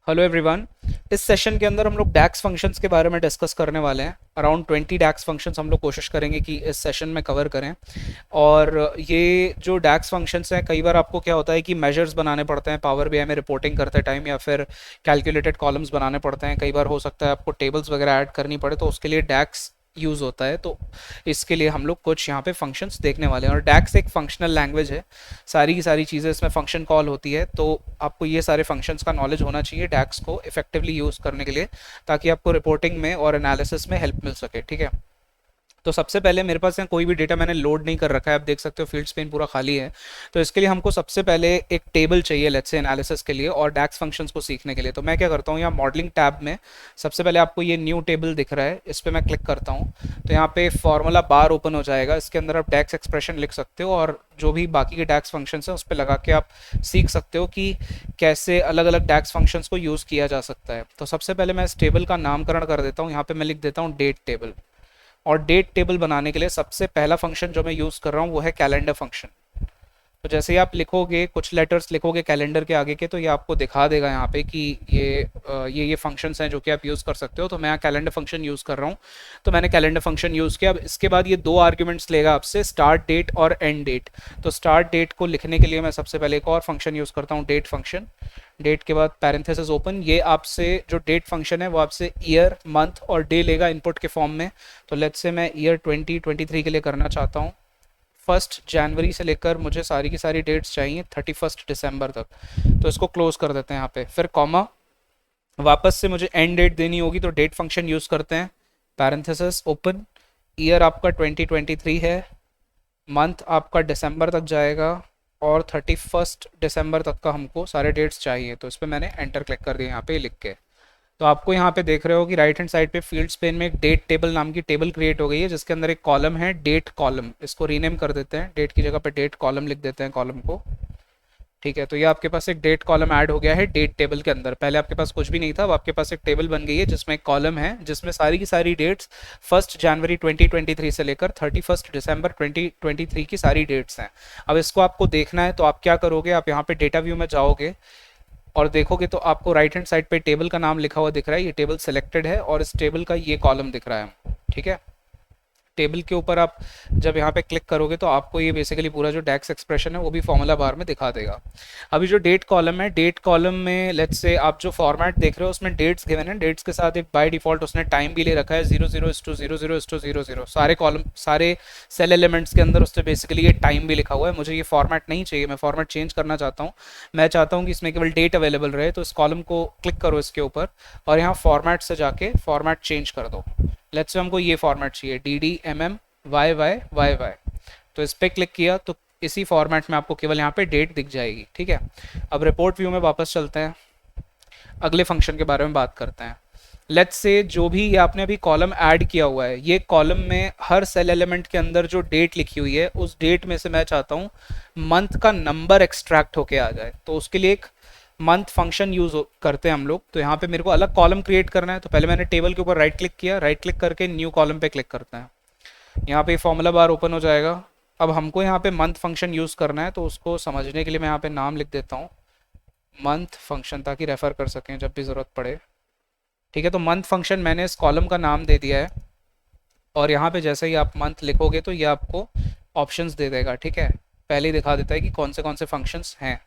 Hello everyone. इस session के अंदर हम लोग डैक्स फंक्शंस के बारे में डिस्कस करने वाले हैं। अराउंड 20 डैक्स फंक्शंस हम लोग कोशिश करेंगे कि इस सेशन में कवर करें। और ये जो डैक्स फंक्शंस हैं, कई बार आपको क्या होता है कि मेजर्स बनाने पड़ते हैं पावर बीआई में रिपोर्टिंग करते टाइम, या फिर कैलकुलेटेड कॉलम्स बनाने पड़ते हैं। कई बार हो सकता है आपको टेबल्स वगैरह ऐड करनी पड़े, तो उसके लिए डैक्स यूज़ होता है। तो इसके लिए हम लोग कुछ यहाँ पे फंक्शंस देखने वाले हैं। और डैक्स एक फंक्शनल लैंग्वेज है, सारी की सारी चीज़ें इसमें फंक्शन कॉल होती है। तो आपको ये सारे फंक्शंस का नॉलेज होना चाहिए डैक्स को इफेक्टिवली यूज़ करने के लिए, ताकि आपको रिपोर्टिंग में और एनालिसिस में हेल्प मिल सके। ठीक है। तो सबसे पहले मेरे पास यहाँ कोई भी डेटा मैंने लोड नहीं कर रखा है, आप देख सकते हो फील्ड स्पेन पूरा खाली है। तो इसके लिए हमको सबसे पहले एक टेबल चाहिए, लेट्स से एनालिसिस के लिए और डैक्स फंक्शंस को सीखने के लिए। तो मैं क्या करता हूँ, यहाँ मॉडलिंग टैब में सबसे पहले आपको ये न्यू टेबल दिख रहा है, इस पर मैं क्लिक करता हूँ तो यहाँ पे फॉर्मूला बार ओपन हो जाएगा। इसके अंदर आप डैक्स एक्सप्रेशन लिख सकते हो और जो भी बाकी के डैक्स फंक्शंस हैं उस पर लगा के आप सीख सकते हो कि कैसे अलग अलग डैक्स फंक्शंस को यूज़ किया जा सकता है। तो सबसे पहले मैं इस टेबल का नामकरण कर देता हूँ। यहाँ पे मैं लिख देता हूँ डेट टेबल। और डेट टेबल बनाने के लिए सबसे पहला फंक्शन जो मैं यूज़ कर रहा हूँ वो है कैलेंडर फंक्शन। तो जैसे ही आप लिखोगे, कुछ लेटर्स लिखोगे कैलेंडर के आगे के, तो ये आपको दिखा देगा यहाँ पे कि ये फंक्शंस हैं जो कि आप यूज़ कर सकते हो। तो मैं यहाँ कैलेंडर फंक्शन यूज़ कर रहा हूँ। तो मैंने कैलेंडर फंक्शन यूज़ किया। अब इसके बाद ये दो आर्ग्यूमेंट्स लेगा आपसे, स्टार्ट डेट और एंड डेट। तो स्टार्ट डेट को लिखने के लिए मैं सबसे पहले एक और फंक्शन यूज़ करता हूँ, डेट फंक्शन। डेट के बाद पैरेंथेसिस ओपन। ये आपसे जो डेट फंक्शन है वो आपसे ईयर, मंथ और डे लेगा इनपुट के फॉर्म में। तो लेट्स से मैं ईयर 2023 के लिए करना चाहता हूँ। 1 जनवरी से लेकर मुझे सारी की सारी डेट्स चाहिए 31 दिसंबर तक। तो इसको क्लोज कर देते हैं यहाँ पे, फिर कॉमा। वापस से मुझे एंड डेट देनी होगी, तो डेट फंक्शन यूज़ करते हैं, पैरेंथेसिस ओपन। ईयर आपका 2023 है, मंथ आपका दिसंबर तक जाएगा और 31 दिसंबर तक का हमको सारे डेट्स चाहिए। तो इस पर मैंने एंटर क्लिक कर दिया यहाँ पे लिख के। तो आपको यहाँ पे देख रहे हो कि राइट हैंड साइड पे फील्ड्स पेन में एक डेट टेबल नाम की टेबल क्रिएट हो गई है, जिसके अंदर एक कॉलम है डेट कॉलम। इसको रीनेम कर देते हैं, डेट की जगह पे डेट कॉलम लिख देते हैं कॉलम को। ठीक है। तो ये आपके पास एक डेट कॉलम ऐड हो गया है डेट टेबल के अंदर। पहले आपके पास कुछ भी नहीं था, अब आपके पास एक टेबल बन गई है जिसमें एक कॉलम है जिसमें सारी की सारी डेट्स 1 जनवरी 2023 से लेकर 31 दिसंबर 2023 की सारी डेट्स हैं। अब इसको आपको देखना है तो आप क्या करोगे, आप यहाँ पे डेटा व्यू में जाओगे और देखोगे तो आपको राइट हैंड साइड पे टेबल का नाम लिखा हुआ दिख रहा है। ये टेबल सिलेक्टेड है और इस टेबल का ये कॉलम दिख रहा है हमको। ठीक है। टेबल के ऊपर आप जब यहाँ पे क्लिक करोगे तो आपको ये बेसिकली पूरा जो डैक्स एक्सप्रेशन है वो भी फॉर्मूला बार में दिखा देगा। अभी जो डेट कॉलम है, डेट कॉलम में लेट्स से आप जो फॉर्मेट देख रहे हो उसमें डेट्स गिवन है। डेट्स के साथ एक बाय डिफॉल्ट उसने टाइम भी ले रखा है, 00:00:00। सारे कॉलम, सारे सेल एलिमेंट्स के अंदर उसने बेसिकली ये टाइम भी लिखा हुआ है। मुझे ये फॉर्मेट नहीं चाहिए, मैं फॉर्मेट चेंज करना चाहता हूँ। मैं चाहता हूँ कि इसमें केवल डेट अवेलेबल रहे। तो इस कॉलम को क्लिक करो इसके ऊपर और यहाँ फॉर्मेट से जाके फॉर्मेट चेंज कर दो। लेट्स से हमको ये फॉर्मेट चाहिए, DDMM YY YY। तो इस पर क्लिक किया तो इसी फॉर्मेट में आपको केवल यहाँ पे डेट दिख जाएगी। ठीक है। अब रिपोर्ट व्यू में वापस चलते हैं, अगले फंक्शन के बारे में बात करते हैं। लेट्स से जो भी ये आपने अभी कॉलम ऐड किया हुआ है, ये कॉलम में हर सेल एलिमेंट के अंदर जो डेट लिखी हुई है उस डेट में से मैं चाहता हूँ मंथ का नंबर एक्सट्रैक्ट होके आ जाए। तो उसके लिए एक मंथ फंक्शन यूज करते हैं हम लोग। तो यहाँ पे मेरे को अलग कॉलम क्रिएट करना है। तो पहले मैंने टेबल के ऊपर राइट क्लिक किया, राइट क्लिक करके न्यू कॉलम पे क्लिक करते हैं। यहाँ पे फॉर्मूला बार ओपन हो जाएगा। अब हमको यहाँ पे मंथ फंक्शन यूज़ करना है, तो उसको समझने के लिए मैं यहाँ पे नाम लिख देता हूँ मंथ फंक्शन, ताकि रेफर कर सकें जब भी ज़रूरत पड़े। ठीक है। तो मंथ फंक्शन मैंने इस कॉलम का नाम दे दिया है और यहाँ पे जैसे ही आप मंथ लिखोगे तो ये आपको ऑप्शंस दे देगा। ठीक है। पहले ही दिखा देता है कि कौन से फंक्शंस हैं।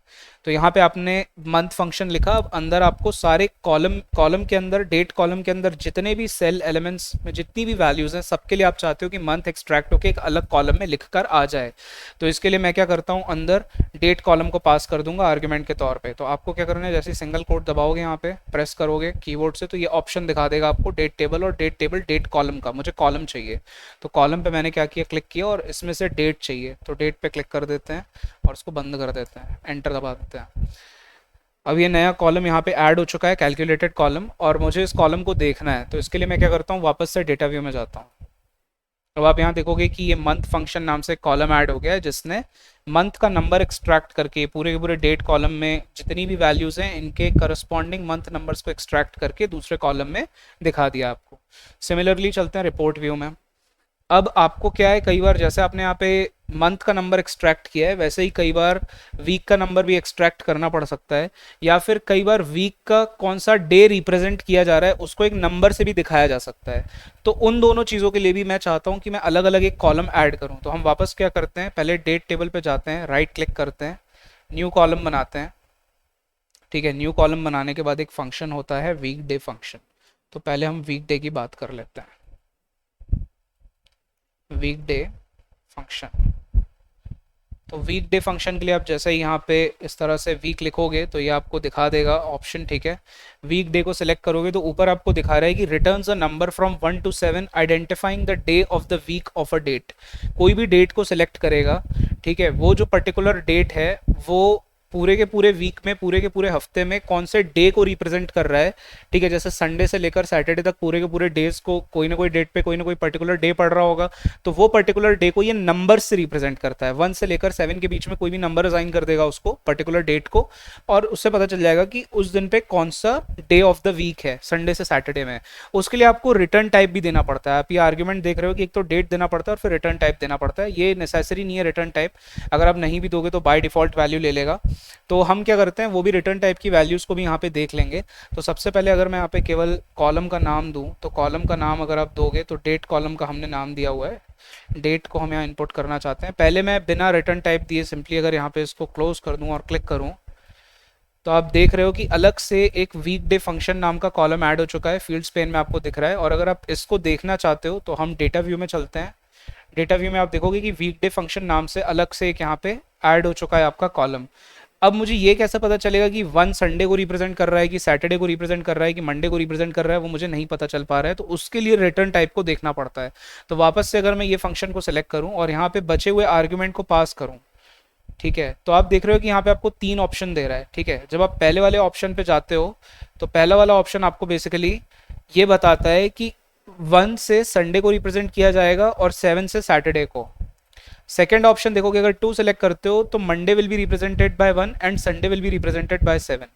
तो यहाँ पे आपने मंथ फंक्शन लिखा। अब अंदर आपको सारे कॉलम के अंदर, डेट कॉलम के अंदर जितने भी सेल एलिमेंट्स में जितनी भी वैल्यूज़ हैं, सबके लिए आप चाहते हो कि मंथ एक्सट्रैक्ट होकर एक अलग कॉलम में लिख कर आ जाए। तो इसके लिए मैं क्या करता हूँ, अंदर डेट कॉलम को पास कर दूंगा आर्ग्यूमेंट के तौर पे। तो आपको क्या करना है, जैसे सिंगल कोट दबाओगे, यहाँ पे प्रेस करोगे कीबोर्ड से, तो ये ऑप्शन दिखा देगा आपको डेट टेबल और डेट टेबल डेट कॉलम का। मुझे कॉलम चाहिए, तो कॉलम पे मैंने क्या किया, क्लिक किया और इसमें से डेट चाहिए तो डेट पे क्लिक कर देते हैं और उसको बंद कर देते हैं, एंटर दबा देते हैं। अब ये नया कॉलम यहाँ पे ऐड हो चुका है, कैलकुलेटेड कॉलम, और मुझे इस कॉलम को देखना है। तो इसके लिए मैं क्या करता हूँ, वापस से डेटा व्यू में जाता हूँ। अब आप यहाँ देखोगे कि ये मंथ फंक्शन नाम से कॉलम ऐड हो गया है, जिसने मंथ का नंबर एक्सट्रैक्ट करके पूरे के पूरे डेट कॉलम में जितनी भी वैल्यूज़ हैं इनके करस्पॉन्डिंग मंथ नंबर्स को एक्सट्रैक्ट करके दूसरे कॉलम में दिखा दिया आपको। सिमिलरली चलते हैं रिपोर्ट व्यू में। अब आपको क्या है, कई बार जैसे आपने यहाँ पे मंथ का नंबर एक्सट्रैक्ट किया है, वैसे ही कई बार वीक का नंबर भी एक्सट्रैक्ट करना पड़ सकता है, या फिर कई बार वीक का कौन सा डे रिप्रेजेंट किया जा रहा है उसको एक नंबर से भी दिखाया जा सकता है। तो उन दोनों चीज़ों के लिए भी मैं चाहता हूँ कि मैं अलग अलग एक कॉलम ऐड करूँ। तो हम वापस क्या करते हैं, पहले डेट टेबल पे जाते हैं, राइट क्लिक करते हैं, न्यू कॉलम बनाते हैं। ठीक है, न्यू कॉलम बनाने के बाद एक फंक्शन होता है वीक डे फंक्शन। तो पहले हम वीक डे की बात कर लेते हैं, वीक डे फंक्शन। तो वीक डे फंक्शन के लिए आप जैसे ही यहाँ पे इस तरह से वीक लिखोगे तो ये आपको दिखा देगा ऑप्शन। ठीक है, वीक डे को सिलेक्ट करोगे तो ऊपर आपको दिखा रहा है कि returns a number from 1 to 7 identifying the day of the week of a date. कोई भी डेट को सिलेक्ट करेगा, ठीक है, वो जो पर्टिकुलर डेट है वो पूरे के पूरे वीक में, पूरे के पूरे हफ्ते में कौन से डे को रिप्रेजेंट कर रहा है। ठीक है, जैसे संडे से लेकर सैटरडे तक पूरे के पूरे डेज को कोई ना कोई डेट पे कोई ना कोई पर्टिकुलर डे पड़ रहा होगा, तो वो पर्टिकुलर डे को ये नंबर से रिप्रेजेंट करता है। 1 से लेकर 7 के बीच में कोई भी नंबर असाइन कर देगा उसको, पर्टिकुलर डेट को, और उससे पता चल जाएगा कि उस दिन पे कौन सा डे ऑफ द वीक है, संडे से सैटरडे में। उसके लिए आपको रिटर्न टाइप भी देना पड़ता है। आप ये आर्ग्यूमेंट देख रहे हो कि एक तो डेट देना पड़ता है और फिर रिटर्न टाइप देना पड़ता है। ये नेसेसरी नहीं है रिटर्न टाइप, अगर आप नहीं भी दोगे तो बाय डिफॉल्ट वैल्यू ले लेगा। तो हम क्या करते हैं, वो भी रिटर्न टाइप की वैल्यूज़ को भी यहाँ पे देख लेंगे। तो सबसे पहले अगर मैं यहाँ पे केवल कॉलम का नाम दूँ, तो कॉलम का नाम अगर आप दोगे तो डेट कॉलम का हमने नाम दिया हुआ है, डेट को हम यहाँ इनपुट करना चाहते हैं। पहले मैं बिना रिटर्न टाइप दिए सिंपली अगर यहाँ पे इसको क्लोज कर दूँ और क्लिक करूँ, तो आप देख रहे हो कि अलग से एक वीक डे फंक्शन नाम का कॉलम ऐड हो चुका है, फील्ड्स पेन में आपको दिख रहा है। और अगर आप इसको देखना चाहते हो तो हम डेटा व्यू में चलते हैं। डेटा व्यू में आप देखोगे कि वीक डे फंक्शन नाम से अलग से एक यहाँ पे ऐड हो चुका है आपका कॉलम। अब मुझे ये कैसे पता चलेगा कि 1 संडे को रिप्रेजेंट कर रहा है, कि सैटरडे को रिप्रेजेंट कर रहा है, कि मंडे को रिप्रेजेंट कर रहा है, वो मुझे नहीं पता चल पा रहा है। तो उसके लिए रिटर्न टाइप को देखना पड़ता है। तो वापस से अगर मैं ये फंक्शन को सिलेक्ट करूं और यहाँ पे बचे हुए आर्ग्यूमेंट को पास करूं, ठीक है, तो आप देख रहे हो कि यहाँ पे आपको 3 ऑप्शन दे रहा है। ठीक है, जब आप पहले वाले ऑप्शन पे जाते हो तो पहला वाला ऑप्शन आपको बेसिकली ये बताता है कि 1 से संडे को रिप्रेजेंट किया जाएगा और 7 से सैटरडे को। सेकेंड ऑप्शन देखोगे, अगर 2 सेलेक्ट करते हो तो Monday will be represented by 1 and Sunday will be represented by 7।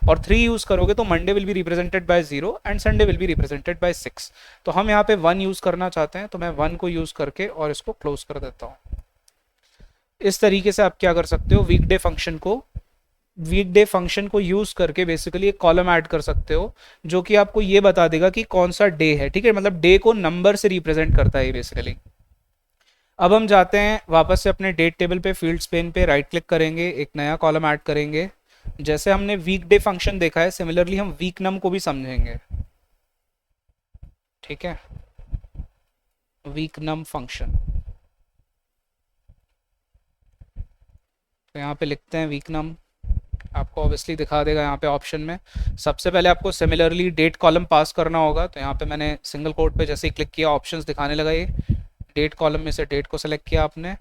और 3 यूज करोगे तो Monday will be represented by 0 and Sunday will be represented by 6। तो हम यहाँ पे 1 यूज करना चाहते हैं, तो मैं 1 को यूज करके और इसको क्लोज कर देता हूँ। इस तरीके से आप क्या कर सकते हो, वीकडे फंक्शन को यूज करके बेसिकली एक कॉलम ऐड कर सकते हो जो कि आपको ये बता देगा कि कौन सा डे है। ठीक है, मतलब डे को नंबर से रिप्रेजेंट करता है बेसिकली। अब हम जाते हैं वापस से अपने डेट टेबल पे, फील्ड्स पेन पे राइट क्लिक करेंगे, एक नया कॉलम ऐड करेंगे। जैसे हमने वीकडे फंक्शन देखा है, सिमिलरली हम वीक नम को भी समझेंगे। ठीक है, वीक नम फंक्शन, तो यहाँ पे लिखते हैं वीक नम, आपको ऑब्वियसली दिखा देगा यहाँ पे ऑप्शन में। सबसे पहले आपको सिमिलरली डेट कॉलम पास करना होगा। तो यहाँ पे मैंने सिंगल कोट पे जैसे ही क्लिक किया ऑप्शंस दिखाने लगा, ये डेट कॉलम में से डेट को सेलेक्ट किया आपने,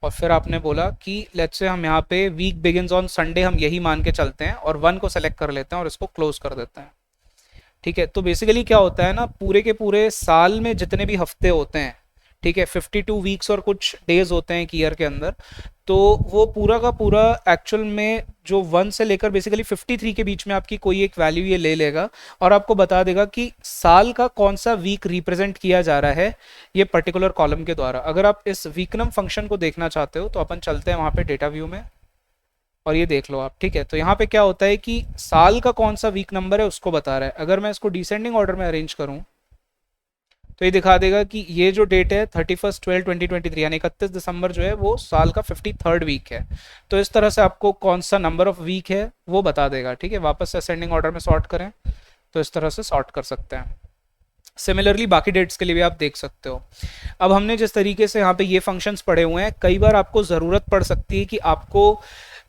और फिर आपने बोला कि लेट्स से हम यहाँ पे वीक बिगिंस ऑन संडे हम यही मान के चलते हैं और 1 को सेलेक्ट कर लेते हैं और इसको क्लोज कर देते हैं। ठीक है, तो बेसिकली क्या होता है ना, पूरे के पूरे साल में जितने भी हफ्ते होते हैं, ठीक है, 52 वीक्स और कुछ डेज होते हैं एक ईयर के अंदर, तो वो पूरा का पूरा एक्चुअल में जो 1 से लेकर बेसिकली 53 के बीच में आपकी कोई एक वैल्यू ये ले लेगा और आपको बता देगा कि साल का कौन सा वीक रिप्रेजेंट किया जा रहा है ये पर्टिकुलर कॉलम के द्वारा। अगर आप इस वीकनम फंक्शन को देखना चाहते हो तो अपन चलते हैं वहाँ पे डेटा व्यू में और ये देख लो आप। ठीक है, तो यहाँ पे क्या होता है कि साल का कौन सा वीक नंबर है उसको बता रहा है। अगर मैं इसको डिसेंडिंग ऑर्डर में अरेंज करूँ तो ये दिखा देगा कि ये जो डेट है 31/12/2023 यानी 31 दिसंबर जो है वो साल का 53rd वीक है। तो इस तरह से आपको कौन सा नंबर ऑफ वीक है वो बता देगा। ठीक है, वापस से असेंडिंग ऑर्डर में सॉर्ट करें तो इस तरह से सॉर्ट कर सकते हैं। सिमिलरली बाकी डेट्स के लिए भी आप देख सकते हो। अब हमने जिस तरीके से यहाँ पे ये फंक्शंस पढ़े हुए हैं, कई बार आपको ज़रूरत पड़ सकती है कि आपको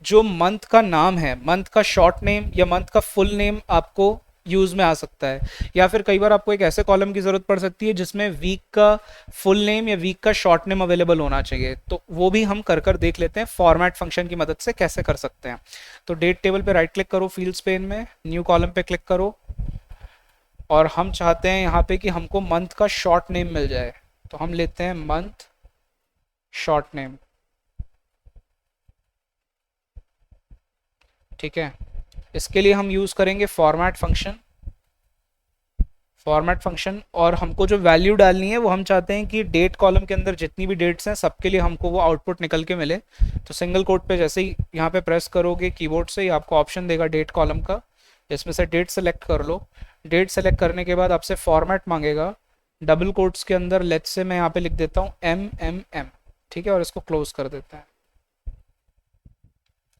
जो मंथ का नाम है, मंथ का शॉर्ट नेम या मंथ का फुल नेम आपको यूज में आ सकता है, या फिर कई बार आपको एक ऐसे कॉलम की जरूरत पड़ सकती है जिसमें वीक का फुल नेम या वीक का शॉर्ट नेम अवेलेबल होना चाहिए। तो वो भी हम कर देख लेते हैं फॉर्मेट फंक्शन की मदद से कैसे कर सकते हैं। तो डेट टेबल पे राइट क्लिक करो, फील्ड्स पेन में न्यू कॉलम पे क्लिक करो और हम चाहते हैं यहाँ पे कि हमको मंथ का शॉर्ट नेम मिल जाए, तो हम लेते हैं मंथ शॉर्ट नेम। ठीक है, इसके लिए हम यूज करेंगे फॉर्मेट फंक्शन। फॉर्मेट फंक्शन, और हमको जो वैल्यू डालनी है वो हम चाहते हैं कि डेट कॉलम के अंदर जितनी भी डेट्स हैं सबके लिए हमको वो आउटपुट निकल के मिले। तो सिंगल कोट पे जैसे ही यहाँ पे प्रेस करोगे कीबोर्ड से ही आपको ऑप्शन देगा डेट कॉलम का, इसमें से डेट सेलेक्ट कर लो। डेट सेलेक्ट करने के बाद आपसे फॉर्मेट मांगेगा, डबल कोट्स के अंदर लेट्स से मैं यहाँ पे लिख देता हूँ MMM, ठीक है, और इसको क्लोज कर देता है।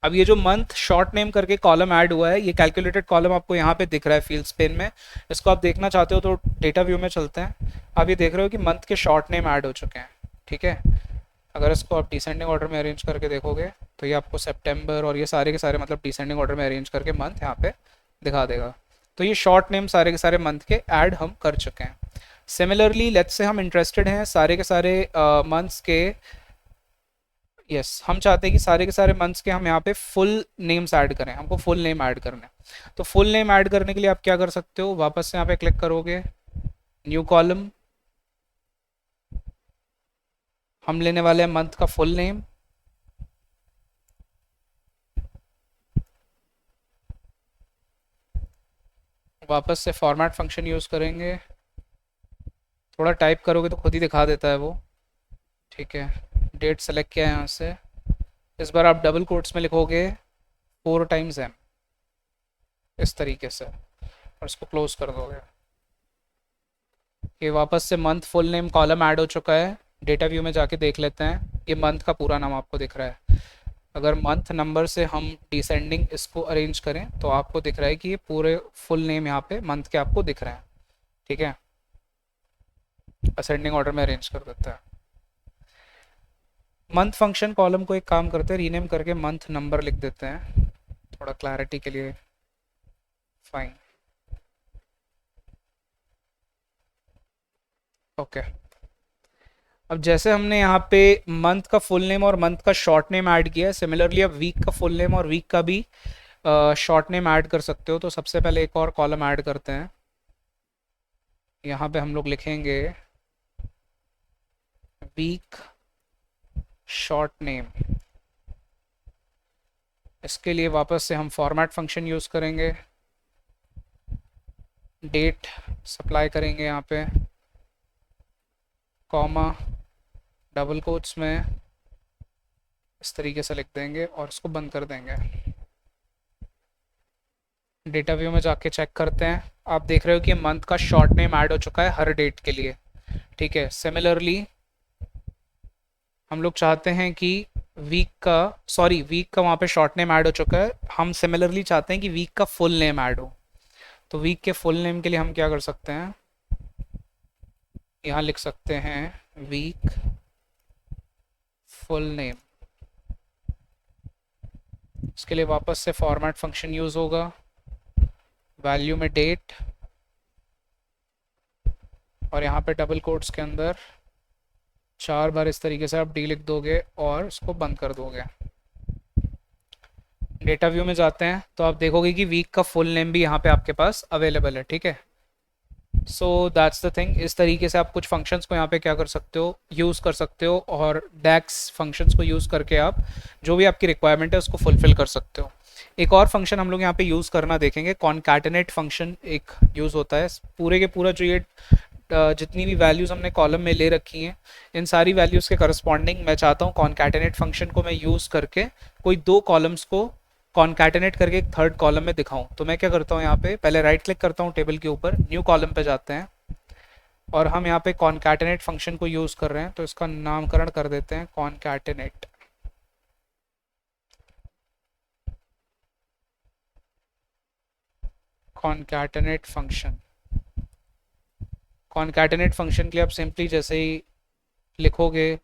अब ये जो मंथ शॉर्ट नेम करके कॉलम ऐड हुआ है, ये कैलकुलेटेड कॉलम आपको यहाँ पे दिख रहा है फील्ड्स पेन में। इसको आप देखना चाहते हो तो डेटा व्यू में चलते हैं। आप ये देख रहे हो कि मंथ के शॉर्ट नेम ऐड हो चुके हैं, ठीक है। अगर इसको आप डिसेंडिंग ऑर्डर में अरेंज करके देखोगे तो ये आपको सितंबर और ये सारे के सारे मतलब डिसेंडिंग ऑर्डर में अरेंज करके मंथ यहाँ पे दिखा देगा। तो ये शॉर्ट नेम सारे के सारे मंथ के ऐड हम कर चुके हैं। सिमिलरली लेट्स से हम इंटरेस्टेड हैं सारे के सारे मंथ्स के, यस हम चाहते हैं कि सारे के सारे मंथ्स के हम यहाँ पे फुल नेम्स ऐड करें, हमको फुल नेम ऐड करना है। तो फुल नेम ऐड करने के लिए आप क्या कर सकते हो, वापस से यहाँ पे क्लिक करोगे, न्यू कॉलम, हम लेने वाले हैं मंथ का फुल नेम, वापस से फॉर्मेट फंक्शन यूज़ करेंगे, थोड़ा टाइप करोगे तो खुद ही दिखा देता है वो, ठीक है। डेट सेलेक्ट किया है यहाँ से, इस बार आप डबल कोट्स में लिखोगे 4 टाइम्स M, इस तरीके से, और इसको क्लोज कर दोगे। ये वापस से month full name column add हो चुका है। डेटा व्यू में जाके देख लेते हैं, ये मंथ का पूरा नाम आपको दिख रहा है। अगर मंथ नंबर से हम डिसेंडिंग इसको अरेंज करें तो आपको दिख रहा है कि ये पूरे फुल नेम यहाँ पे मंथ के आपको दिख रहे हैं, ठीक है। असेंडिंग ऑर्डर में अरेंज कर देता है। मंथ फंक्शन कॉलम को एक काम करते हैं, रीनेम करके मंथ नंबर लिख देते हैं थोड़ा क्लैरिटी के लिए, फाइन, ओके। अब जैसे हमने यहाँ पे मंथ का फुल नेम और मंथ का शॉर्ट नेम ऐड किया है, सिमिलरली अब वीक का फुल नेम और वीक का भी शॉर्ट नेम ऐड कर सकते हो। तो सबसे पहले एक और कॉलम ऐड करते हैं, यहाँ पे हम लोग लिखेंगे वीक शॉर्ट नेम। इसके लिए वापस से हम फॉर्मेट फंक्शन यूज़ करेंगे, डेट सप्लाई करेंगे यहाँ पे, कॉमा, डबल कोट्स में इस तरीके से लिख देंगे और इसको बंद कर देंगे। डेटा व्यू में जाके चेक करते हैं, आप देख रहे हो कि मंथ का शॉर्ट नेम ऐड हो चुका है हर डेट के लिए, ठीक है। सिमिलरली हम लोग चाहते हैं कि वीक का वहाँ पे शॉर्ट नेम ऐड हो चुका है, हम सिमिलरली चाहते हैं कि वीक का फुल नेम ऐड हो। तो वीक के फुल नेम के लिए हम क्या कर सकते हैं, यहाँ लिख सकते हैं वीक फुल नेम। इसके लिए वापस से फॉर्मेट फंक्शन यूज़ होगा, वैल्यू में डेट, और यहाँ पे डबल कोट्स के अंदर 4 बार इस तरीके से आप डी लिख दोगे और इसको बंद कर दोगे। डेटा व्यू में जाते हैं तो आप देखोगे कि वीक का फुल नेम भी यहाँ पे आपके पास अवेलेबल है, ठीक है। सो दैट्स द थिंग, इस तरीके से आप कुछ फंक्शंस को यहाँ पे क्या कर सकते हो, यूज़ कर सकते हो, और डैक्स फंक्शंस को यूज़ करके आप जो भी आपकी रिक्वायरमेंट है उसको फुलफिल कर सकते हो। एक और फंक्शन हम लोग यहाँ पे यूज़ करना देखेंगे, कॉन्कैटिनेट फंक्शन एक यूज़ होता है। पूरे के पूरा जो ये जितनी भी वैल्यूज़ हमने कॉलम में ले रखी हैं, इन सारी वैल्यूज़ के करस्पॉन्डिंग मैं चाहता हूँ कॉन्कैटिनेट फंक्शन को मैं यूज़ करके कोई 2 कॉलम्स को कॉन्कैटिनेट करके एक थर्ड कॉलम में दिखाऊं। तो मैं क्या करता हूँ, यहाँ पे पहले राइट क्लिक करता हूँ टेबल के ऊपर, न्यू कॉलम पे जाते हैं, और हम यहाँ पे कॉन्कैटिनेट फंक्शन को यूज़ कर रहे हैं तो इसका नामकरण कर देते हैं concatenate. Concatenate function, concatenate function के लिए आप सिंपली जैसे ही लिखोगे,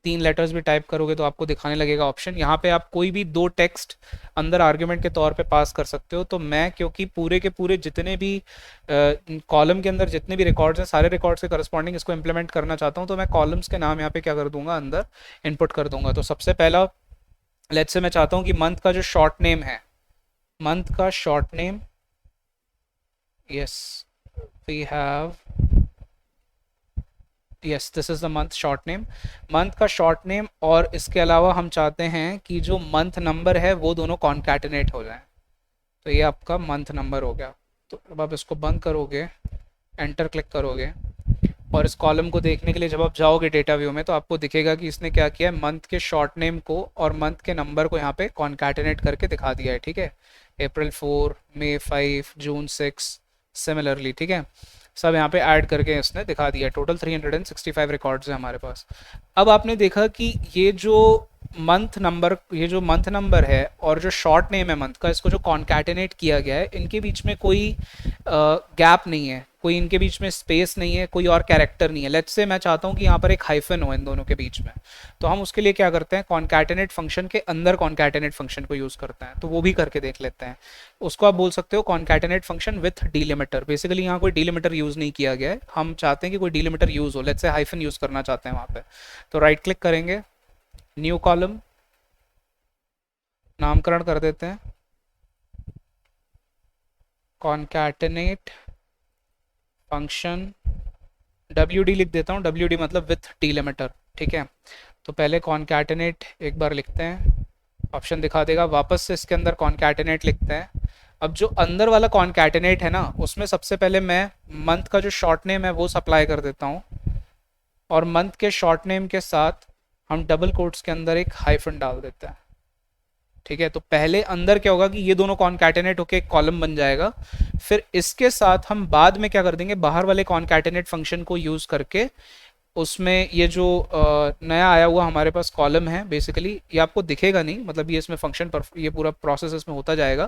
3 लेटर्स भी टाइप करोगे तो आपको दिखाने लगेगा ऑप्शन। यहाँ पे आप कोई भी 2 टेक्स्ट अंदर आर्ग्यूमेंट के तौर पे पास कर सकते हो। तो मैं क्योंकि पूरे के पूरे जितने भी कॉलम के अंदर जितने भी रिकॉर्ड्स हैं, सारे रिकॉर्ड्स के करस्पॉन्डिंग इसको इंप्लीमेंट करना चाहता हूँ, तो मैं कॉलम्स के नाम यहाँ पे क्या कर दूंगा, अंदर इनपुट कर दूंगा। तो सबसे पहला लेट्स से मैं चाहता हूँ कि मंथ का जो शॉर्ट नेम है, मंथ का short name, yes we have, yes this is the month short name, month का शॉर्ट नेम, और इसके अलावा हम चाहते हैं कि जो मंथ नंबर है वो दोनों कॉन्कैटिनेट हो जाएं। तो ये आपका मंथ नंबर हो गया। तो अब आप इसको बंद करोगे एंटर क्लिक करोगे और इस कॉलम को देखने के लिए जब आप जाओगे डेटा व्यू में तो आपको दिखेगा कि इसने क्या किया है, मंथ के शॉर्ट नेम को और मंथ के नंबर को यहाँ पे कॉन्कैटिनेट करके दिखा दिया है, ठीक है। अप्रैल 4, मई 5, जून 6, सिमिलरली, ठीक है। सब यहाँ पे ऐड करके इसने दिखा दिया है। टोटल 365 रिकॉर्ड्स है हमारे पास। अब आपने देखा कि ये जो मंथ नंबर है और जो शॉर्ट नेम है मंथ का, इसको जो कॉन्कैटिनेट किया गया है, इनके बीच में कोई गैप नहीं है, कोई इनके बीच में स्पेस नहीं है, कोई और कैरेक्टर नहीं है। लेट्स से मैं चाहता हूँ कि यहाँ पर एक हाइफन हो इन दोनों के बीच में, तो हम उसके लिए क्या करते हैं, कॉन्कैटिनेट फंक्शन के अंदर कॉन्कैटिनेट फंक्शन को यूज़ करते हैं। तो वो भी करके देख लेते हैं। उसको आप बोल सकते हो concatenate function with delimiter. Basically यहाँ कोई डीलिमिटर यूज़ नहीं किया गया है, हम चाहते हैं कि कोई डीलिमिटर यूज़ हो। लेट्स से हाइफन यूज़ करना चाहते हैं वहाँ पे, तो राइट क्लिक करेंगे, न्यू कॉलम, नामकरण कर देते हैं कॉन्कैटिनेट फंक्शन, डब्ल्यू डी लिख देता हूँ, डब्ल्यू डी मतलब विथ डीलिमिटर, ठीक है। तो पहले कॉन्कैटिनेट एक बार लिखते हैं, ऑप्शन दिखा देगा, वापस से इसके अंदर कॉन्कैटिनेट लिखते हैं। अब जो अंदर वाला कॉन्कैटिनेट है ना, उसमें सबसे पहले मैं मंथ का जो शॉर्ट नेम है वो सप्लाई कर देता हूँ, और मंथ के शॉर्ट नेम के साथ हम डबल कोट्स के अंदर एक हाइफन डाल देते हैं, ठीक है। तो पहले अंदर क्या होगा कि ये दोनों कॉन्कैटिनेट होकर एक कॉलम बन जाएगा। फिर इसके साथ हम बाद में क्या कर देंगे, बाहर वाले कॉन्कैटिनेट फंक्शन को यूज़ करके उसमें ये जो नया आया हुआ हमारे पास कॉलम है, बेसिकली ये आपको दिखेगा नहीं, मतलब ये इसमें फंक्शन पर ये पूरा प्रोसेस इसमें होता जाएगा।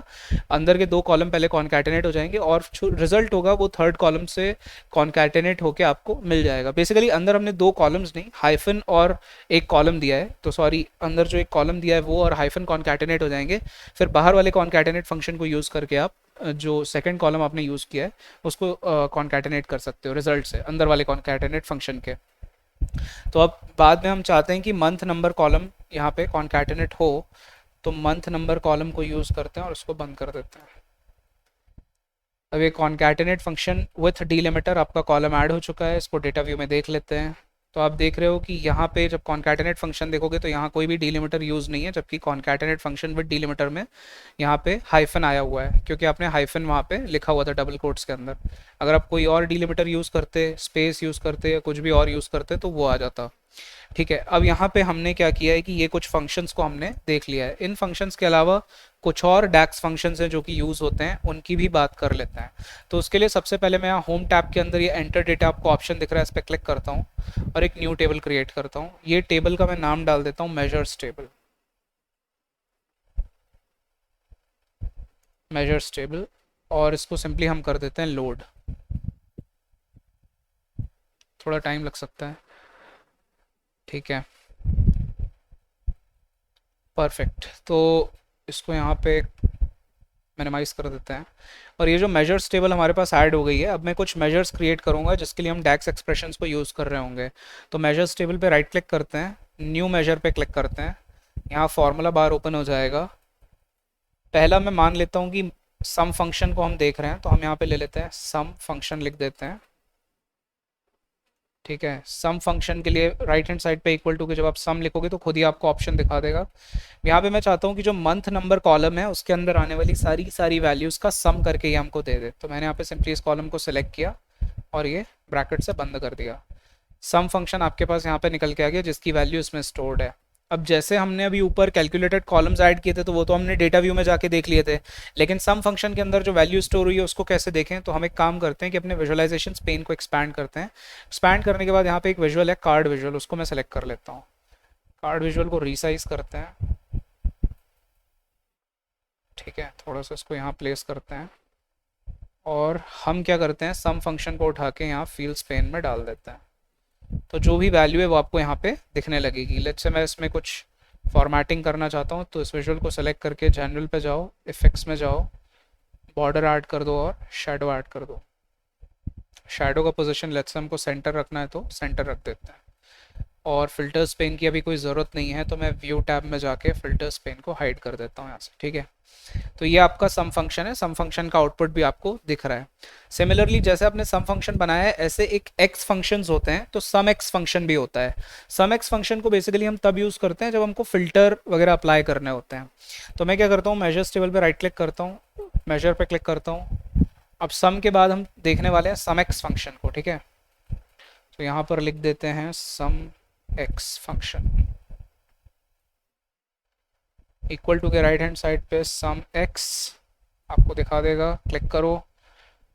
अंदर के दो कॉलम पहले कॉन्कैटिनेट हो जाएंगे और जो रिजल्ट होगा वो थर्ड कॉलम से कॉन्कैटिनेट होके आपको मिल जाएगा। बेसिकली अंदर हमने दो कॉलम्स नहीं, हाइफन और एक कॉलम दिया है, तो सॉरी, अंदर जो एक कॉलम दिया है वो और हाइफन कॉन्कैटिनेट हो जाएंगे। फिर बाहर वाले कॉन्कैटिनेट फंक्शन को यूज़ करके आप जो सेकंड कॉलम आपने यूज़ किया है उसको कॉन्कैटिनेट कर सकते हो रिजल्ट से, अंदर वाले कॉन्कैटिनेट फंक्शन के। तो अब बाद में हम चाहते हैं कि मंथ नंबर कॉलम यहाँ पे कॉन्कैटिनेट हो, तो मंथ नंबर कॉलम को यूज़ करते हैं और उसको बंद कर देते हैं। अब ये कॉन्कैटिनेट फंक्शन विथ डीलिमिटर आपका कॉलम ऐड हो चुका है, इसको डेटा व्यू में देख लेते हैं। तो आप देख रहे हो कि यहाँ पे जब कॉन्कैटिनेट फंक्शन देखोगे तो यहाँ कोई भी डीलिमिटर यूज़ नहीं है, जबकि कॉन्कैटिनेट फंक्शन विद डीलिमिटर में यहाँ पे हाइफन आया हुआ है, क्योंकि आपने हाइफन वहाँ पे लिखा हुआ था डबल कोट्स के अंदर। अगर आप कोई और डीलिमिटर यूज़ करते, स्पेस यूज़ करते या कुछ भी और यूज़ करते तो वो आ जाता, ठीक है। अब यहाँ पे हमने क्या किया है कि ये कुछ फंक्शंस को हमने देख लिया है। इन फंक्शंस के अलावा कुछ और डैक्स फंक्शंस हैं जो कि यूज़ होते हैं, उनकी भी बात कर लेते हैं। तो उसके लिए सबसे पहले मैं यहाँ होम टैब के अंदर ये एंटर डेटा आपको ऑप्शन दिख रहा है, इस पर क्लिक करता हूँ और एक न्यू टेबल क्रिएट करता हूँ। ये टेबल का मैं नाम डाल देता हूँ मेजर्स टेबल, मेजर्स टेबल, और इसको सिंपली हम कर देते हैं लोड। थोड़ा टाइम लग सकता है, ठीक है, परफेक्ट। तो इसको यहाँ पे मिनिमाइज कर देते हैं और ये जो मेजर्स टेबल हमारे पास ऐड हो गई है, अब मैं कुछ मेजर्स क्रिएट करूँगा जिसके लिए हम डैक्स एक्सप्रेशंस को यूज़ कर रहे होंगे। तो मेजर्स टेबल पे राइट क्लिक करते हैं, न्यू मेजर पे क्लिक करते हैं, यहाँ फार्मूला बार ओपन हो जाएगा। पहला मैं मान लेता हूँ कि सम फंक्शन को हम देख रहे हैं, तो हम यहाँ पे ले लेते हैं सम फंक्शन लिख देते हैं, ठीक है। सम फंक्शन के लिए राइट हैंड साइड पे इक्वल टू के जब आप सम लिखोगे तो खुद ही आपको ऑप्शन दिखा देगा। यहाँ पे मैं चाहता हूँ कि जो मंथ नंबर कॉलम है उसके अंदर आने वाली सारी सारी वैल्यूज़ का सम करके ये हमको दे दे। तो मैंने यहाँ पे सिंपली इस कॉलम को सिलेक्ट किया और ये ब्रैकेट से बंद कर दिया। सम फंक्शन आपके पास यहाँ पे निकल के आ गया जिसकी वैल्यू इसमें स्टोर्ड है। अब जैसे हमने अभी ऊपर कैलकुलेटेड कॉलम्स ऐड किए थे तो वो तो हमने डेटा व्यू में जाके देख लिए थे, लेकिन सम फंक्शन के अंदर जो वैल्यू स्टोर हुई है उसको कैसे देखें, तो हम एक काम करते हैं कि अपने विजुअलाइजेशन पेन को एक्सपैंड करते हैं। एक्सपैंड करने के बाद यहाँ पे एक विजुअल है कार्ड विजुअल, उसको मैं सेलेक्ट कर लेता हूँ। कार्ड विजुअल को रीसाइज करते हैं, ठीक है, थोड़ा सा इसको यहाँ प्लेस करते हैं और हम क्या करते हैं, सम फंक्शन को उठा के यहाँ फील्ड्स पेन में डाल देते हैं। तो जो भी वैल्यू है वो आपको यहाँ पे दिखने लगेगी। लेट्स से मैं इसमें कुछ फॉर्मेटिंग करना चाहता हूँ, तो इस विजुअल को सेलेक्ट करके जनरल पे जाओ, इफेक्ट्स में जाओ, बॉर्डर ऐड कर दो और शेडो ऐड कर दो। शेडो का पोजीशन लेट्स से हमको सेंटर रखना है तो सेंटर रख देते हैं, और फिल्टर्स पेन की अभी कोई ज़रूरत नहीं है तो मैं व्यू टैब में जाके फिल्टर्स पेन को हाइड कर देता हूँ यहाँ से, ठीक है। तो ये आपका सम फंक्शन है, सम फंक्शन का आउटपुट भी आपको दिख रहा है। सिमिलरली जैसे आपने सम फंक्शन बनाया है ऐसे एक एक्स फंक्शंस होते हैं, तो सम एक्स फंक्शन भी होता है। सम एक्स फंक्शन को बेसिकली हम तब यूज़ करते हैं जब हमको फिल्टर वगैरह अप्लाई करने होते हैं। तो मैं क्या करता हूँ, मेजर्स टेबल पे राइट क्लिक करता हूँ, मेजर पे क्लिक करता हूँ, अब सम के बाद हम देखने वाले हैं सम एक्स फंक्शन को, ठीक है। तो यहाँ पर लिख देते हैं सम एक्स फंक्शन इक्वल टू के राइट हैंड साइड पे सम एक्स आपको दिखा देगा, क्लिक करो।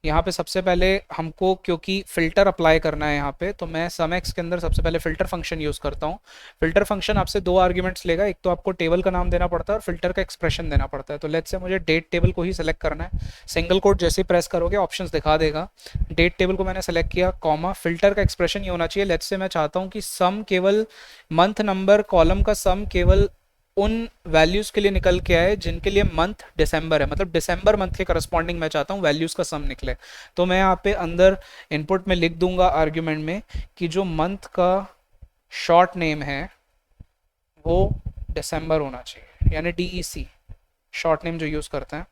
यहाँ पे सबसे पहले हमको क्योंकि फ़िल्टर अप्लाई करना है यहाँ पे, तो मैं सम एक्स के अंदर सबसे पहले फ़िल्टर फंक्शन यूज़ करता हूँ। फ़िल्टर फंक्शन आपसे दो आर्ग्यूमेंट्स लेगा, एक तो आपको टेबल का नाम देना पड़ता है और फिल्टर का एक्सप्रेशन देना पड़ता है। तो लेट्स से मुझे डेट टेबल को ही सिलेक्ट करना है। सिंगल कोट जैसे ही प्रेस करोगे ऑप्शंस दिखा देगा। डेट टेबल को मैंने सेलेक्ट किया, कॉमा, फिल्टर का एक्सप्रेशन ये होना चाहिए। लेट्स से मैं चाहता हूँ कि सम केवल मंथ नंबर कॉलम का सम केवल उन वैल्यूज़ के लिए निकल के आए जिनके लिए मंथ दिसंबर है, मतलब दिसंबर मंथ के करस्पॉन्डिंग मैं चाहता हूँ वैल्यूज़ का सम निकले। तो मैं यहाँ पे अंदर इनपुट में लिख दूंगा आर्ग्यूमेंट में कि जो मंथ का शॉर्ट नेम है वो दिसंबर होना चाहिए, यानी DEC शॉर्ट नेम जो यूज़ करते हैं,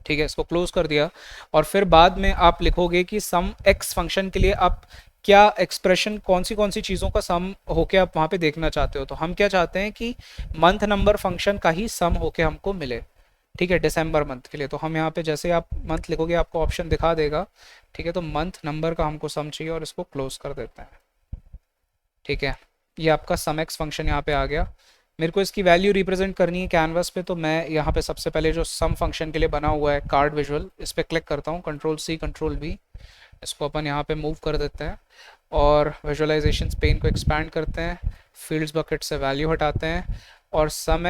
ठीक है। इसको क्लोज कर दिया और फिर बाद में आप लिखोगे कि सम एक्स फंक्शन के लिए आप क्या एक्सप्रेशन कौन सी चीज़ों का सम होके आप वहाँ पे देखना चाहते हो। तो हम क्या चाहते हैं कि मंथ नंबर फंक्शन का ही सम होके हमको मिले, ठीक है, दिसंबर मंथ के लिए। तो हम यहाँ पे जैसे आप मंथ लिखोगे आपको ऑप्शन दिखा देगा, ठीक है। तो मंथ नंबर का हमको सम चाहिए और इसको क्लोज कर देते हैं, ठीक है। ये आपका सम एक्स फंक्शन यहाँ पे आ गया। मेरे को इसकी वैल्यू रिप्रेजेंट करनी है कैनवास पे, तो मैं यहाँ पे सबसे पहले जो सम फंक्शन के लिए बना हुआ है कार्ड विजुअल, इस पर क्लिक करता हूँ, कंट्रोल C कंट्रोल V, इसको अपन यहाँ पे मूव कर देते हैं और विजुअलाइजेशन पेन को एक्सपैंड करते हैं, फील्ड्स बकेट से वैल्यू हटाते हैं और सम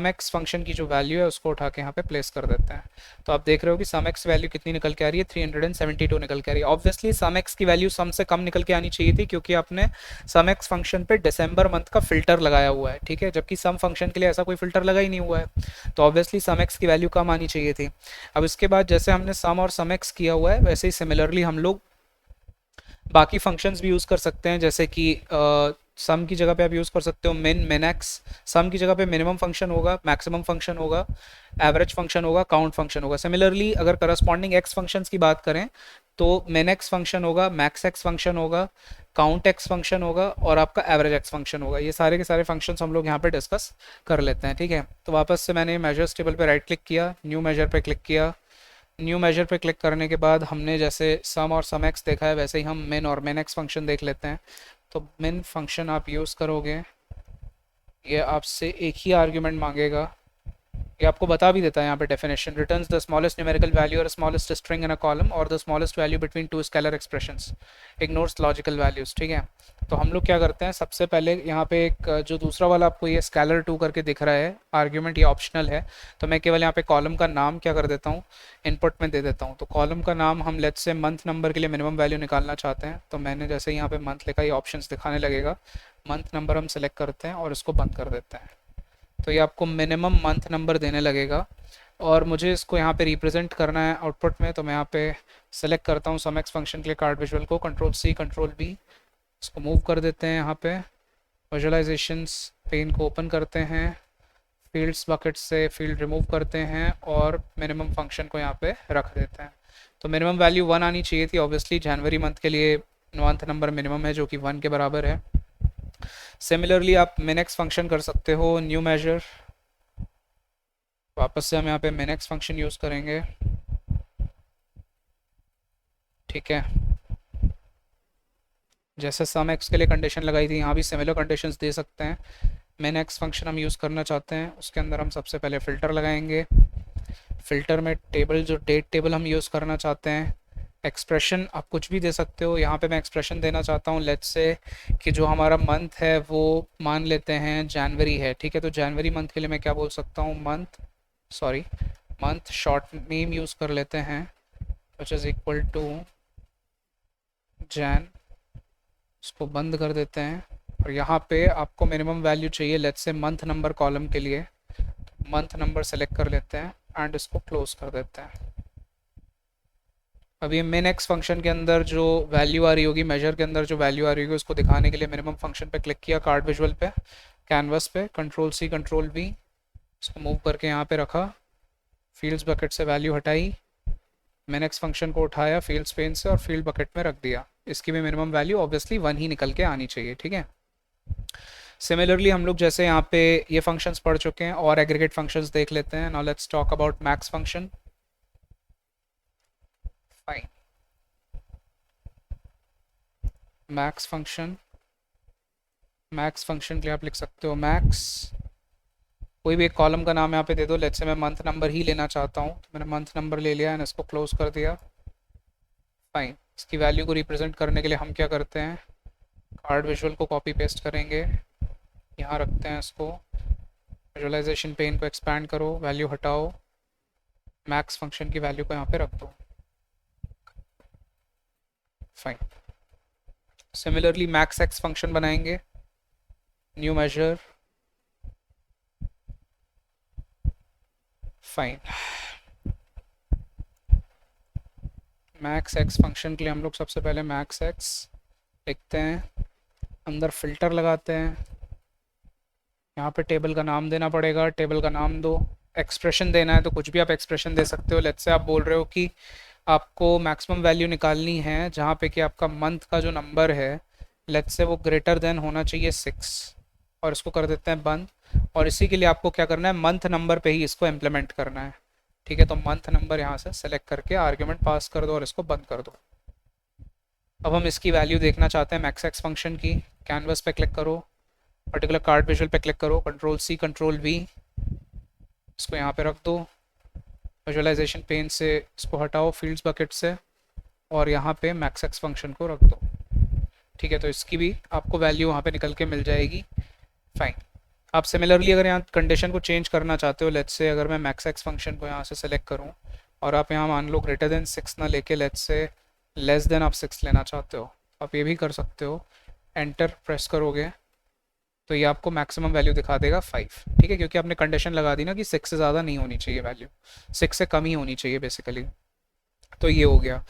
एक्स फंक्शन की जो वैल्यू है उसको उठा के यहाँ पे प्लेस कर देते हैं। तो आप देख रहे हो कि सम एक्स वैल्यू कितनी निकल के आ रही है, 372 निकल के आ रही है। ऑब्वियसली सम एक्स की वैल्यू सम से कम निकल के आनी चाहिए थी क्योंकि आपने सम एक्स फंक्शन पे दिसंबर मंथ का फिल्टर लगाया हुआ है, ठीक है, जबकि सम फंक्शन के लिए ऐसा कोई फिल्टर लगा ही नहीं हुआ है। तो ऑब्वियसली सम एक्स की वैल्यू कम आनी चाहिए थी। अब इसके बाद जैसे हमने सम और सम एक्स किया हुआ है वैसे ही सिमिलरली हम लोग बाकी फंक्शंस भी यूज़ कर सकते हैं, जैसे कि सम की जगह पे आप यूज़ कर सकते हो मिन एक्स, सम की जगह पे मिनिमम फंक्शन होगा, मैक्सिमम फंक्शन होगा, एवरेज फंक्शन होगा, काउंट फंक्शन होगा। सिमिलरली अगर करस्पॉन्डिंग एक्स फंक्शंस की बात करें तो मिन एक्स फंक्शन होगा, मैक्स एक्स फंक्शन होगा, काउंट एक्स फंक्शन होगा और आपका एवरेज एक्स फंक्शन होगा। ये सारे के सारे फंक्शंस हम लोग यहाँ पे डिस्कस कर लेते हैं, ठीक है। तो वापस से मैंने मेजर्स टेबल पे राइट क्लिक किया, न्यू मेजर पे क्लिक किया। न्यू मेजर पे क्लिक करने के बाद हमने जैसे सम और सम एक्स देखा है वैसे ही हम मिन और मिन एक्स फंक्शन देख लेते हैं। तो मिन फंक्शन आप यूज़ करोगे, ये आपसे एक ही आर्ग्यूमेंट मांगेगा, ये आपको बता भी देता है यहाँ पे definition, returns the smallest numerical value और smallest string in a column और the smallest value between two scalar expressions, ignores logical values, ठीक है। तो हम लोग क्या करते हैं, सबसे पहले यहाँ पे एक जो दूसरा वाला आपको ये स्केलर 2 करके दिख रहा है आर्ग्यूमेंट, ये ऑप्शनल है। तो मैं केवल यहाँ पे कॉलम का नाम क्या कर देता हूँ, इनपुट में दे देता हूँ। तो कॉलम का नाम हम लेट्स से मंथ नंबर के लिए मिनिमम वैल्यू निकालना चाहते हैं, तो मैंने जैसे यहाँ पे मंथ लिखा, ये ऑप्शन दिखाने लगेगा। मंथ नंबर हम सेलेक्ट करते हैं और इसको बंद कर देते हैं। तो ये आपको मिनिमम मंथ नंबर देने लगेगा और मुझे इसको यहाँ पे रिप्रेजेंट करना है आउटपुट में। तो मैं यहाँ पे सेलेक्ट करता हूँ सम एक्स फंक्शन के लिए कार्ड विजुअल को, कंट्रोल C कंट्रोल V, इसको मूव कर देते हैं यहाँ पे, विजुअलाइजेशंस पेन को ओपन करते हैं, फील्ड्स बकेट से फील्ड रिमूव करते हैं और मिनिमम फंक्शन को यहाँ पे रख देते हैं। तो मिनिमम वैल्यू 1 आनी चाहिए थी, ऑब्वियसली जनवरी मंथ के लिए मंथ नंबर मिनिमम है जो कि 1 के बराबर है। सिमिलरली आप मिनएक्स फंक्शन कर सकते हो, न्यू मेजर, वापस से हम यहाँ पे मिनएक्स फंक्शन यूज़ करेंगे, ठीक है। जैसे सम एक्स के लिए कंडीशन लगाई थी यहाँ भी सिमिलर कंडीशंस दे सकते हैं। मिन एक्स फंक्शन हम यूज़ करना चाहते हैं, उसके अंदर हम सबसे पहले फ़िल्टर लगाएंगे। फ़िल्टर में टेबल जो डेट टेबल हम यूज़ करना चाहते हैं, एक्सप्रेशन आप कुछ भी दे सकते हो। यहाँ पे मैं एक्सप्रेशन देना चाहता हूँ लेट्स से कि जो हमारा मंथ है वो मान लेते हैं जनवरी है, ठीक है। तो जनवरी मंथ के लिए मैं क्या बोल सकता हूँ, मंथ शॉर्ट नेम यूज़ कर लेते हैं which is equal to Jan, इसको बंद कर देते हैं। और यहाँ पे आपको मिनिमम वैल्यू चाहिए let's say month number column के लिए, मंथ नंबर सेलेक्ट कर लेते हैं एंड इसको क्लोज कर देते हैं। अब ये मिन एक्स फंक्शन के अंदर जो वैल्यू आ रही होगी, मेजर के अंदर जो वैल्यू आ रही होगी उसको दिखाने के लिए मिनिमम फंक्शन पे क्लिक किया, कार्ड विजुअल पे, कैनवस पे, कंट्रोल C कंट्रोल V, इसको मूव करके यहाँ पे रखा, फील्ड्स बकेट से वैल्यू हटाई, मिन एक्स फंक्शन को उठाया फील्ड्स पेन से और फील्ड बकेट में रख दिया। इसकी भी मिनिमम वैल्यू ऑब्वियसली 1 ही निकल के आनी चाहिए, ठीक है। सिमिलरली हम लोग जैसे यहाँ पे ये फंक्शंस पढ़ चुके हैं और एग्रीगेट फंक्शंस देख लेते हैं। Now let's talk about max function. Fine. Max function, max function के लिए आप लिख सकते हो मैक्स, कोई भी एक कॉलम का नाम यहाँ पे दे दो। लेट्स से मैं मंथ नंबर ही लेना चाहता हूँ, तो मैंने मंथ नंबर ले लिया एंड इसको क्लोज कर दिया। फाइन। इसकी वैल्यू को रिप्रेजेंट करने के लिए हम क्या करते हैं, कार्ड विजुअल को कॉपी पेस्ट करेंगे, यहाँ रखते हैं इसको, विजुअलाइजेशन पेन को एक्सपैंड करो, वैल्यू हटाओ, मैक्स फंक्शन की वैल्यू को यहाँ पे रख दो। Fine. Similarly max x function बनाएंगे, new measure, fine. Max x function के लिए हम लोग सबसे पहले मैक्स एक्स लिखते हैं, अंदर फिल्टर लगाते हैं, यहाँ पे टेबल का नाम देना पड़ेगा, टेबल का नाम दो। एक्सप्रेशन देना है तो कुछ भी आप एक्सप्रेशन दे सकते हो। लेट्स से आप बोल रहे हो कि आपको मैक्सिमम वैल्यू निकालनी है जहाँ पे कि आपका मंथ का जो नंबर है, लेट्स से वो ग्रेटर देन होना चाहिए 6, और इसको कर देते हैं बंद। और इसी के लिए आपको क्या करना है, मंथ नंबर पे ही इसको इम्प्लीमेंट करना है। ठीक है, तो मंथ नंबर यहाँ से सेलेक्ट करके आर्ग्यूमेंट पास कर दो और इसको बंद कर दो। अब हम इसकी वैल्यू देखना चाहते हैं मैक्स एक्स फंक्शन की। कैनवस पे क्लिक करो, पर्टिकुलर कार्ड विजुअल पे क्लिक करो, कंट्रोल सी कंट्रोल वी, इसको यहाँ पे रख दो। विजुअलाइजेशन पेन से इसको हटाओ फील्ड्स बकेट से, और यहाँ पे मैक्स एक्स फंक्शन को रख दो। ठीक है, तो इसकी भी आपको वैल्यू वहाँ पे निकल के मिल जाएगी। फाइन। आप सिमिलरली अगर यहाँ कंडीशन को चेंज करना चाहते हो, लेट्स से अगर मैं मैक्स एक्स फंक्शन को यहाँ से सेलेक्ट करूँ और आप यहाँ मान लो ग्रेटर देन 6 ना लेके लेट्स से लेस देन आप 6 लेना चाहते हो, आप ये भी कर सकते हो। एंटर प्रेस करोगे तो ये आपको मैक्सिमम वैल्यू दिखा देगा 5। ठीक है, क्योंकि आपने कंडीशन लगा दी ना कि 6 से ज़्यादा नहीं होनी चाहिए वैल्यू, 6 से कम ही होनी चाहिए बेसिकली। तो ये हो गया।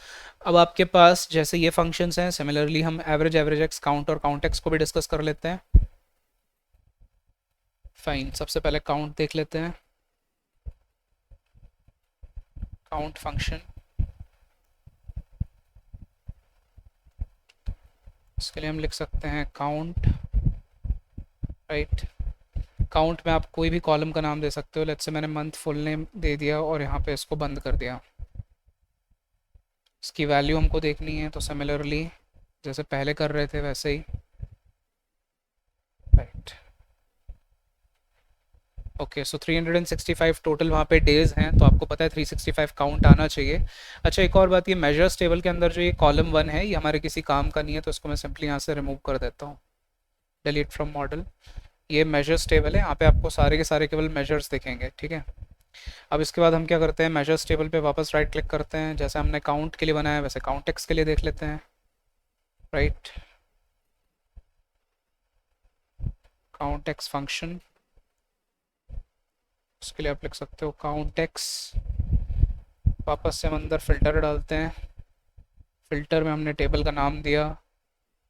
अब आपके पास जैसे ये फंक्शंस हैं, सिमिलरली हम एवरेज, एवरेज एक्स, काउंट और काउंट एक्स को भी डिस्कस कर लेते हैं। फाइन। सबसे पहले काउंट देख लेते हैं। काउंट फंक्शन, इसके लिए हम लिख सकते हैं काउंट, राइट। काउंट में आप कोई भी कॉलम का नाम दे सकते हो। लेट्स से मैंने मंथ फुल नेम दे दिया और यहाँ पे इसको बंद कर दिया। इसकी वैल्यू हमको देखनी है, तो सिमिलरली जैसे पहले कर रहे थे वैसे ही, राइट। ओके, सो 365 टोटल वहाँ पे डेज हैं, तो आपको पता है 365 काउंट आना चाहिए। अच्छा, एक और बात, ये मेजर्स टेबल के अंदर जो ये कॉलम 1 है, ये हमारे किसी काम का नहीं है, तो इसको मैं सिंपली यहाँ से रिमूव कर देता हूँ, डिलीट फ्रॉम मॉडल। ये मेजर्स टेबल है, यहाँ पे आपको सारे के सारे केवल मेजर्स दिखेंगे। ठीक है, अब इसके बाद हम क्या करते हैं, मेजर्स टेबल पे वापस राइट क्लिक करते हैं, जैसे हमने काउंट के लिए बनाया वैसे काउंट एक्स के लिए देख लेते हैं, राइट। काउंट एक्स फंक्शन, उसके लिए आप लिख सकते हो काउंट एक्स। वापस से हम अंदर फिल्टर डालते हैं, फिल्टर में हमने टेबल का नाम दिया।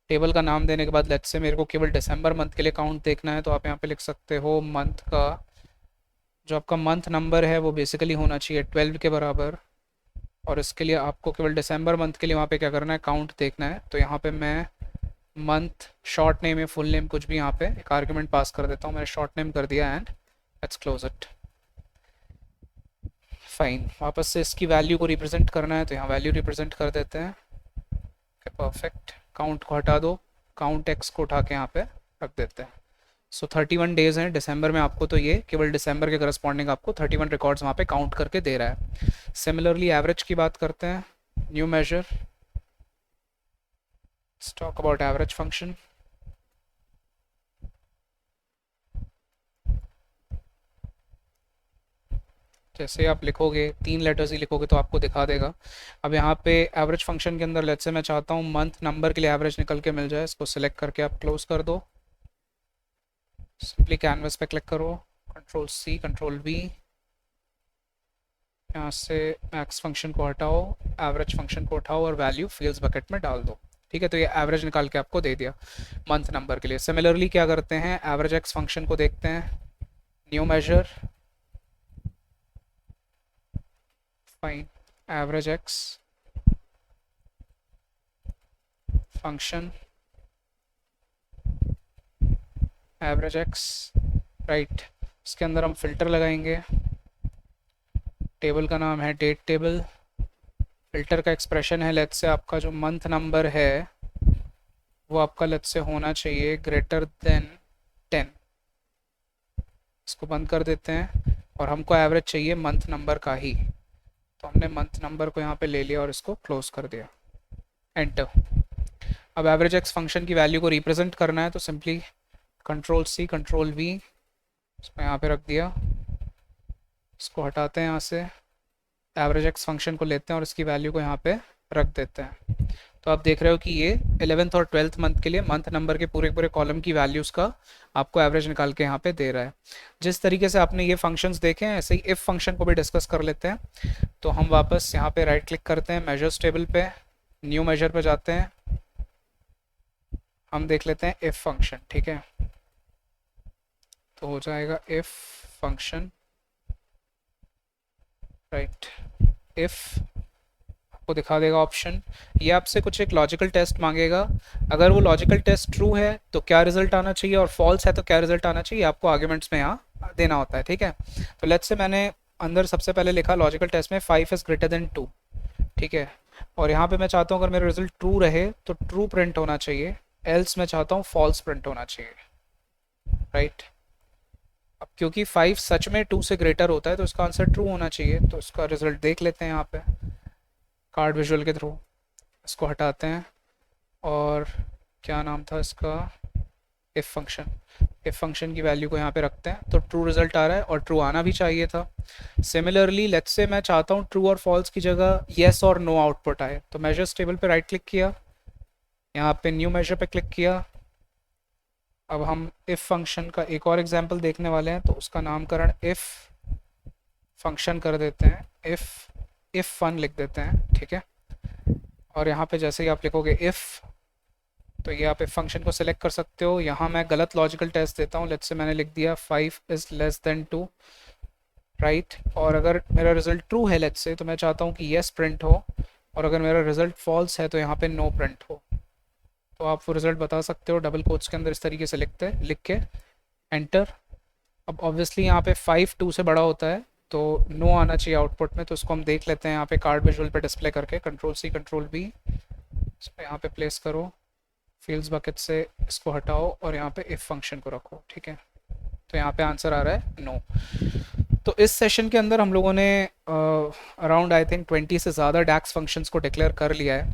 टेबल का नाम देने के बाद लेट्स से मेरे को केवल दिसंबर मंथ के लिए काउंट देखना है, तो आप यहाँ पे लिख सकते हो मंथ का जो आपका मंथ नंबर है वो बेसिकली होना चाहिए 12 के बराबर, और इसके लिए आपको केवल दिसंबर मंथ के लिए वहाँ पे क्या करना है, काउंट देखना है। तो यहाँ पे मैं मंथ, शॉर्ट नेम या फुल नेम कुछ भी यहाँ पे एक आर्ग्यूमेंट पास कर देता हूँ। मैंने शॉर्ट नेम कर दिया and let's close it. Fine. वापस से इसकी वैल्यू को रिप्रेजेंट करना है, तो यहाँ वैल्यू रिप्रेजेंट कर देते हैं। परफेक्ट। काउंट को हटा दो, काउंट एक्स को उठा के यहाँ पे रख देते हैं। सो 31 डेज हैं दिसंबर में, आपको तो ये केवल दिसंबर के करस्पॉन्डिंग आपको 31 रिकॉर्ड्स वहाँ पे काउंट करके दे रहा है। सिमिलरली एवरेज की बात करते हैं, new measure, let's talk about average function. जैसे आप लिखोगे 3 लेटर्स ही लिखोगे तो आपको दिखा देगा। अब यहाँ पे एवरेज फंक्शन के अंदर लेट्स से मैं चाहता हूँ मंथ नंबर के लिए एवरेज निकल के मिल जाए, इसको सिलेक्ट करके आप क्लोज कर दो। सिंपली कैनवस पे क्लिक करो, कंट्रोल सी कंट्रोल वी, यहाँ से मैक्स फंक्शन को हटाओ, एवरेज फंक्शन को उठाओ और वैल्यू फील्ड्स बकेट में डाल दो। ठीक है, तो ये एवरेज निकाल के आपको दे दिया मंथ नंबर के लिए। सिमिलरली क्या करते हैं, एवरेज एक्स फंक्शन को देखते हैं, new measure, fine, average x function, average x, right. इसके अंदर हम फिल्टर लगाएंगे, टेबल का नाम है डेट टेबल, फिल्टर का एक्सप्रेशन है, लेट्स से आपका जो मंथ नंबर है वो आपका लेट्स से होना चाहिए ग्रेटर देन 10। इसको बंद कर देते हैं और हमको एवरेज चाहिए मंथ नंबर का ही, तो हमने मंथ नंबर को यहाँ पे ले लिया और इसको क्लोज कर दिया, एंटर। अब एवरेज एक्स फंक्शन की वैल्यू को रिप्रेजेंट करना है तो simply control C control V, इसको यहाँ पे रख दिया, इसको हटाते हैं यहाँ से, एवरेज एक्स फंक्शन को लेते हैं और इसकी वैल्यू को यहाँ पे रख देते हैं। तो आप देख रहे हो कि ये 11th और 12th मंथ के लिए मंथ नंबर के पूरे पूरे कॉलम की वैल्यूज़ का आपको एवरेज निकाल के यहाँ पे दे रहा है। जिस तरीके से आपने ये फंक्शंस देखे हैं ऐसे ही इफ़ फंक्शन को भी डिस्कस कर लेते हैं। तो हम वापस यहाँ पे राइट क्लिक करते हैं, मेजर्स टेबल पे न्यू मेजर पे जाते हैं, हम देख लेते हैं इफ़ फंक्शन, ठीक है। तो हो जाएगा इफ़ फंक्शन, राइट, इफ़ को दिखा देगा ऑप्शन, ये आपसे कुछ एक लॉजिकल टेस्ट मांगेगा। अगर वो लॉजिकल टेस्ट ट्रू है तो क्या रिजल्ट आना चाहिए और फॉल्स है तो क्या रिजल्ट आना चाहिए, आपको आर्ग्यूमेंट्स में यहाँ देना होता है, ठीक है। तो लेट्स से मैंने अंदर सबसे पहले लिखा लॉजिकल टेस्ट में 5 इज़ ग्रेटर देन 2, ठीक है। और यहाँ पे मैं चाहता हूँ अगर मेरा रिजल्ट ट्रू रहे तो ट्रू प्रिंट होना चाहिए, एल्स मैं चाहता हूँ फॉल्स प्रिंट होना चाहिए, राइट। अब क्योंकि 5 सच में 2 से ग्रेटर होता है तो इसका आंसर ट्रू होना चाहिए, तो इसका रिजल्ट देख लेते हैं यहाँ पे कार्ड विजुअल के थ्रू। इसको हटाते हैं और क्या नाम था इसका, इफ़ फंक्शन, इफ़ फंक्शन की वैल्यू को यहाँ पे रखते हैं तो ट्रू रिजल्ट आ रहा है और ट्रू आना भी चाहिए था। सिमिलरली लेट्स से मैं चाहता हूँ ट्रू और फॉल्स की जगह येस और नो आउटपुट आए, तो मेजर्स टेबल पे राइट क्लिक किया, यहाँ पे न्यू मेजर पे क्लिक किया। अब हम इफ़ फंक्शन का एक और एग्जाम्पल देखने वाले हैं, तो उसका नामकरण इफ़ फंक्शन कर देते हैं, इफ़ फन लिख देते हैं, ठीक है। और यहाँ पे जैसे ही आप लिखोगे इफ़, तो ये आप इफ़ फंक्शन को सिलेक्ट कर सकते हो। यहाँ मैं गलत लॉजिकल टेस्ट देता हूँ, लेट्स से मैंने लिख दिया 5 इज़ लेस देन 2, राइट। और अगर मेरा रिजल्ट ट्रू है लेट्स से, तो मैं चाहता हूँ कि येस प्रिंट हो, और अगर मेरा रिजल्ट फॉल्स है तो यहाँ पे नो प्रिंट हो। तो आप वो रिजल्ट बता सकते हो डबल कोट्स के अंदर इस तरीके से लिख के एंटर। अब ऑब्वियसली यहाँ पे 5 2 से बड़ा होता है तो नो आना चाहिए आउटपुट में, तो इसको हम देख लेते हैं यहाँ पे कार्ड विजुअल पे डिस्प्ले करके, कंट्रोल सी कंट्रोल वी, इसको यहाँ पे प्लेस करो, फील्ड्स बकेट से इसको हटाओ और यहाँ पे इफ़ फंक्शन को रखो, ठीक है। तो यहाँ पे आंसर आ रहा है नो। तो इस सेशन के अंदर हम लोगों ने अराउंड आई थिंक 20 से ज़्यादा डैक्स फंक्शंस को डिक्लेयर कर लिया है,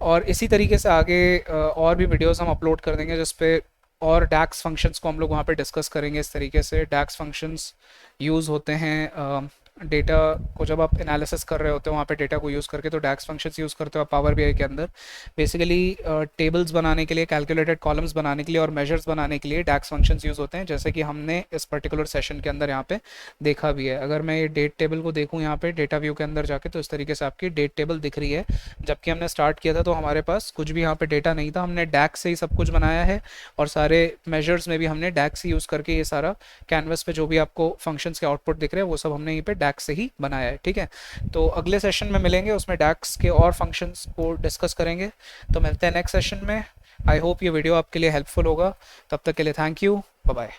और इसी तरीके से आगे और भी वीडियोस हम अपलोड कर देंगे जिस पे और डैक्स फंक्शंस को हम लोग वहाँ पे डिस्कस करेंगे। इस तरीके से डैक्स फंक्शंस यूज़ होते हैं डेटा को जब आप एनालिसिस कर रहे होते हो वहाँ पे डेटा को यूज़ करके, तो डैक्स फंक्शंस यूज़ करते हो आप पावर बीआई के अंदर बेसिकली टेबल्स बनाने के लिए, कैलकुलेटेड कॉलम्स बनाने के लिए और मेजर्स बनाने के लिए डैक्स फंक्शंस यूज़ होते हैं, जैसे कि हमने इस पर्टिकुलर सेशन के अंदर यहाँ पे देखा भी है। अगर मैं ये डेट टेबल को देखूँ यहाँ पे डेटा व्यू के अंदर जाके, तो इस तरीके से आपकी डेट टेबल दिख रही है। जबकि हमने स्टार्ट किया था तो हमारे पास कुछ भी यहाँ पे डेटा नहीं था, हमने डैक्स से ही सब कुछ बनाया है, और सारे मेजर्स में भी हमने डैक्स ही यूज़ करके ये सारा कैनवस पे जो भी आपको फंक्शंस के आउटपुट दिख रहे हैं वो सब हमने यहीं पे डैक्स से ही बनाया है, ठीक है। तो अगले सेशन में मिलेंगे, उसमें डैक्स के और फंक्शंस को डिस्कस करेंगे। तो मिलते हैं नेक्स्ट सेशन में। आई होप ये वीडियो आपके लिए हेल्पफुल होगा। तब तक के लिए थैंक यू, बाय बाय।